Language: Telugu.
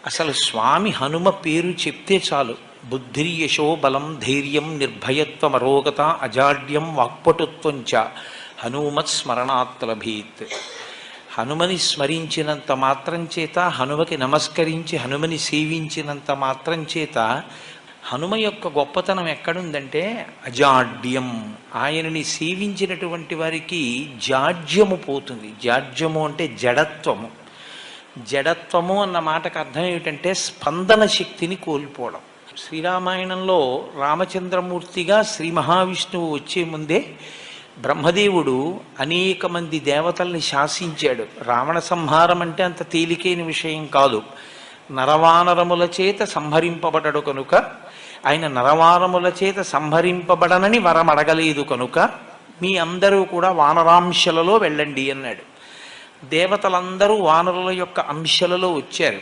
అసలు స్వామి హనుమ పేరు చెప్తే చాలు. బుద్ధిర్యశో బలం ధైర్యం నిర్భయత్వం అరోగత అజాడ్యం వాక్పటుత్వంచ హనుమత్ స్మరణాత్ లభీత్. హనుమని స్మరించినంత మాత్రం చేత, హనుమకి నమస్కరించి హనుమని సేవించినంత మాత్రం చేత హనుమ యొక్క గొప్పతనం ఎక్కడుందంటే అజాడ్యం. ఆయనని సేవించినటువంటి వారికి జాడ్యము పోతుంది. జాడ్యము అంటే జడత్వము. జడత్వము అన్న మాటకు అర్థం ఏమిటంటే స్పందన శక్తిని కోల్పోవడం. శ్రీరామాయణంలో రామచంద్రమూర్తిగా శ్రీ మహావిష్ణువు వచ్చే ముందే బ్రహ్మదేవుడు అనేక మంది దేవతల్ని శాసించాడు. రావణ సంహారం అంటే అంత తేలికైన విషయం కాదు. నరవానరముల చేత సంహరింపబడడు కనుక, ఆయన నరవానరముల చేత సంహరింపబడనని వరం అడగలేదు కనుక మీ అందరూ కూడా వానరాంశలలో వెళ్ళండి అన్నాడు. దేవతలందరూ వానరుల యొక్క అంశలలో వచ్చారు.